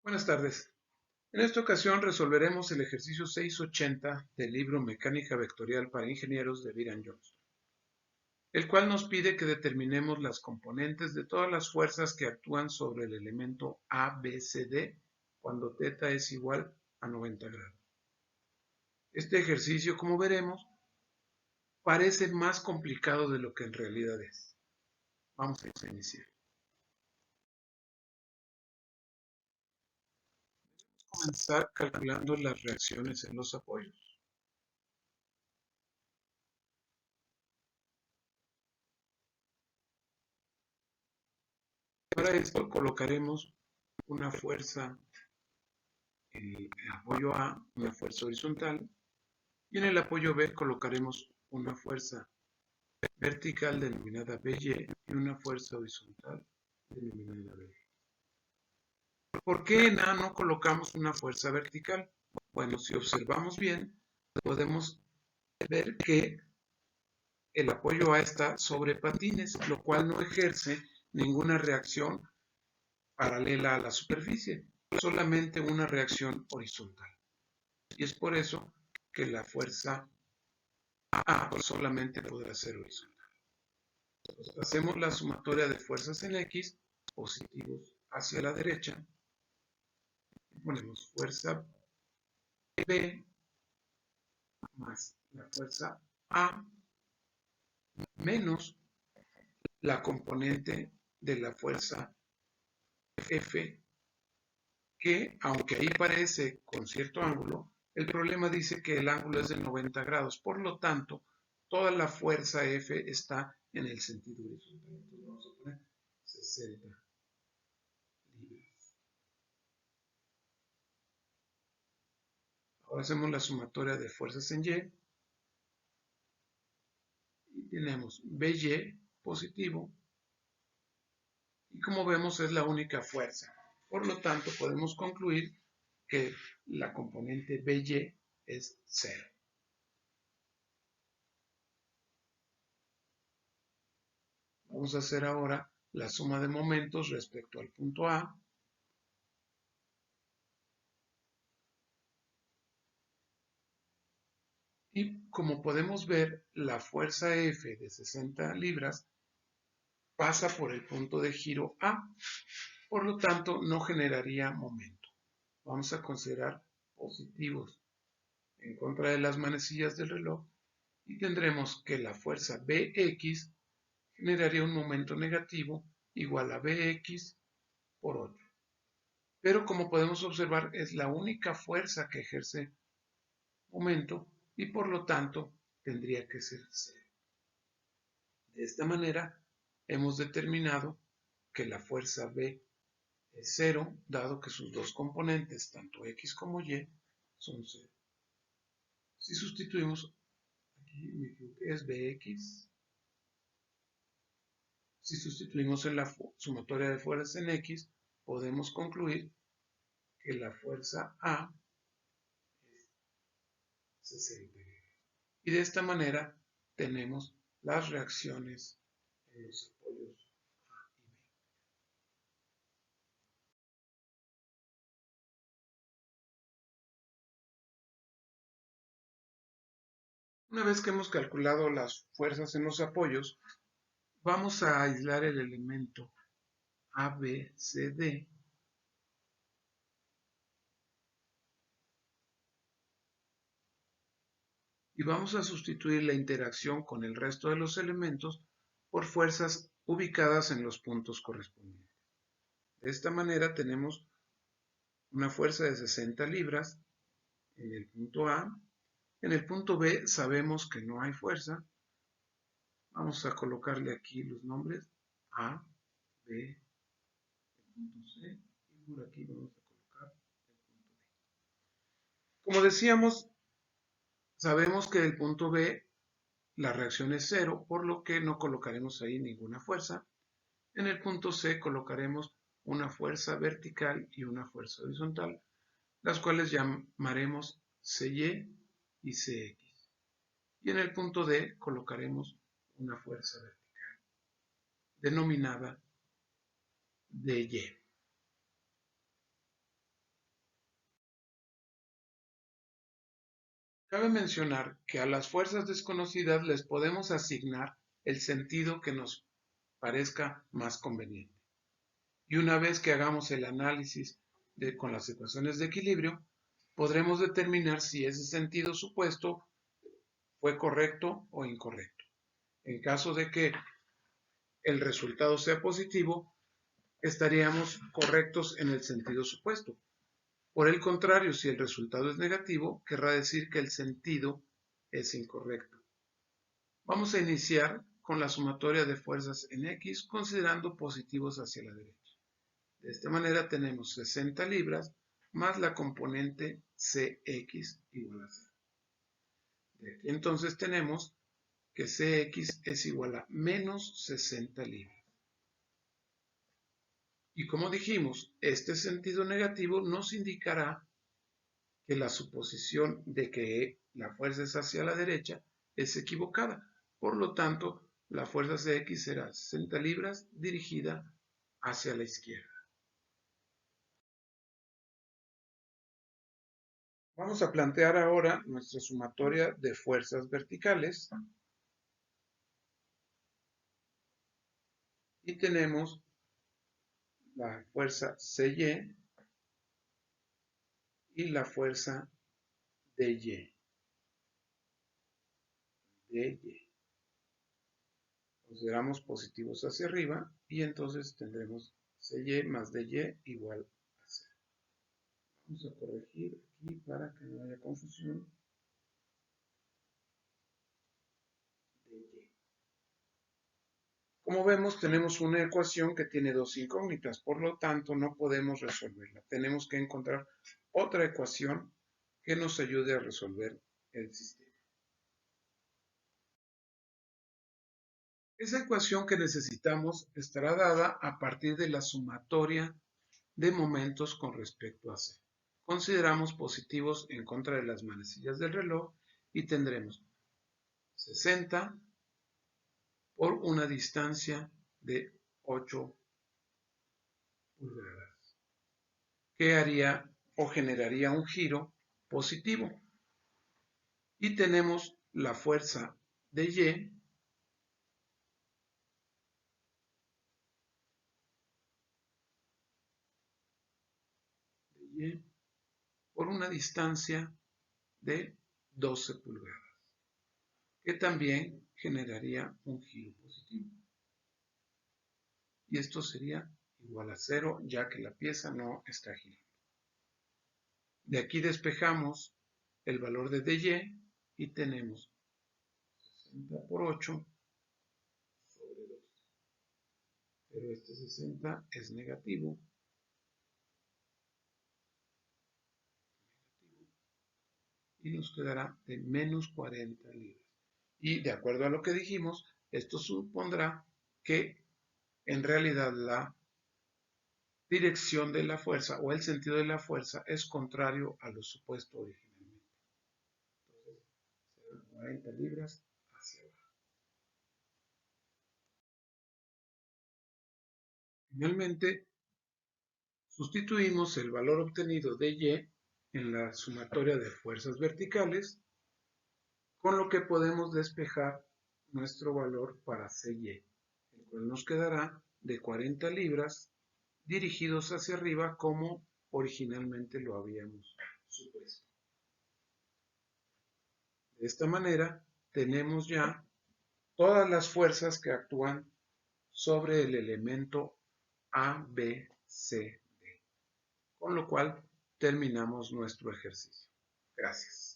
Buenas tardes. En esta ocasión resolveremos el ejercicio 680 del libro Mecánica Vectorial para Ingenieros de Byron Johnston, el cual nos pide que determinemos las componentes de todas las fuerzas que actúan sobre el elemento ABCD cuando θ es igual a 90 grados. Este ejercicio, como veremos, parece más complicado de lo que en realidad es. Vamos a iniciar. Comenzar calculando las reacciones en los apoyos. Para esto colocaremos una fuerza en el apoyo A, una fuerza horizontal, y en el apoyo B colocaremos una fuerza vertical denominada BY y una fuerza horizontal denominada BY. ¿Por qué en A no colocamos una fuerza vertical? Bueno, si observamos bien, podemos ver que el apoyo A está sobre patines, lo cual no ejerce ninguna reacción paralela a la superficie, solamente una reacción horizontal. Y es por eso que la fuerza A solamente podrá ser horizontal. Entonces, hacemos la sumatoria de fuerzas en X, positivos hacia la derecha, y ponemos fuerza B más la fuerza A menos la componente de la fuerza F, que aunque ahí parece con cierto ángulo, el problema dice que el ángulo es de 90 grados, por lo tanto, toda la fuerza F está en el sentido horizontal. Entonces vamos a poner 60 libras. Ahora hacemos la sumatoria de fuerzas en Y y tenemos BY positivo y como vemos es la única fuerza. Por lo tanto, podemos concluir que la componente BY es 0. Vamos a hacer ahora la suma de momentos respecto al punto A. Y como podemos ver, la fuerza F de 60 libras pasa por el punto de giro A. Por lo tanto, no generaría momento. Vamos a considerar positivos en contra de las manecillas del reloj y tendremos que la fuerza Bx generaría un momento negativo igual a Bx por 8. Pero como podemos observar es la única fuerza que ejerce momento y por lo tanto tendría que ser 0. De esta manera hemos determinado que la fuerza B es 0 dado que sus dos componentes, tanto X como Y, son 0. Si sustituimos, aquí me equivoqué, es Bx. Si sustituimos en la sumatoria de fuerzas en X, podemos concluir que la fuerza A es 60 grados. Y de esta manera tenemos las reacciones en los apoyos A y B. Una vez que hemos calculado las fuerzas en los apoyos, vamos a aislar el elemento ABCD y vamos a sustituir la interacción con el resto de los elementos por fuerzas ubicadas en los puntos correspondientes. De esta manera tenemos una fuerza de 60 libras en el punto A. En el punto B sabemos que no hay fuerza. Vamos a colocarle aquí los nombres A, B, el punto C y por aquí vamos a colocar el punto D. Como decíamos, sabemos que del punto B la reacción es 0, por lo que no colocaremos ahí ninguna fuerza. En el punto C colocaremos una fuerza vertical y una fuerza horizontal, las cuales llamaremos CY y CX. Y en el punto D colocaremos una fuerza vertical, denominada DY. Cabe mencionar que a las fuerzas desconocidas les podemos asignar el sentido que nos parezca más conveniente. Y una vez que hagamos el análisis con las ecuaciones de equilibrio, podremos determinar si ese sentido supuesto fue correcto o incorrecto. En caso de que el resultado sea positivo, estaríamos correctos en el sentido supuesto. Por el contrario, si el resultado es negativo, querrá decir que el sentido es incorrecto. Vamos a iniciar con la sumatoria de fuerzas en X considerando positivos hacia la derecha. De esta manera tenemos 60 libras más la componente Cx igual a 0. De aquí entonces tenemos que Cx es igual a menos 60 libras. Y como dijimos, este sentido negativo nos indicará que la suposición de que la fuerza es hacia la derecha es equivocada. Por lo tanto, la fuerza Cx será 60 libras dirigida hacia la izquierda. Vamos a plantear ahora nuestra sumatoria de fuerzas verticales. Y tenemos la fuerza Cy y la fuerza Dy. Consideramos positivos hacia arriba y entonces tendremos Cy más Dy igual a 0. Vamos a corregir aquí para que no haya confusión. Como vemos, tenemos una ecuación que tiene dos incógnitas, por lo tanto no podemos resolverla. Tenemos que encontrar otra ecuación que nos ayude a resolver el sistema. Esa ecuación que necesitamos estará dada a partir de la sumatoria de momentos con respecto a C. Consideramos positivos en contra de las manecillas del reloj y tendremos 60 por una distancia de 8 pulgadas, que haría o generaría un giro positivo. Y tenemos la fuerza de Y por una distancia de 12 pulgadas, que también generaría un giro positivo. Y esto sería igual a 0, ya que la pieza no está girando. De aquí despejamos el valor de dy y tenemos 60 por 8 sobre 12. Pero este 60 es negativo. Y nos quedará de menos 40 libras. Y de acuerdo a lo que dijimos, esto supondrá que en realidad la dirección de la fuerza o el sentido de la fuerza es contrario a lo supuesto originalmente. Entonces, serán 40 libras hacia abajo. Finalmente, sustituimos el valor obtenido de Y en la sumatoria de fuerzas verticales, con lo que podemos despejar nuestro valor para CY, el cual nos quedará de 40 libras dirigidos hacia arriba como originalmente lo habíamos supuesto. De esta manera tenemos ya todas las fuerzas que actúan sobre el elemento A, B, C, D, con lo cual terminamos nuestro ejercicio. Gracias.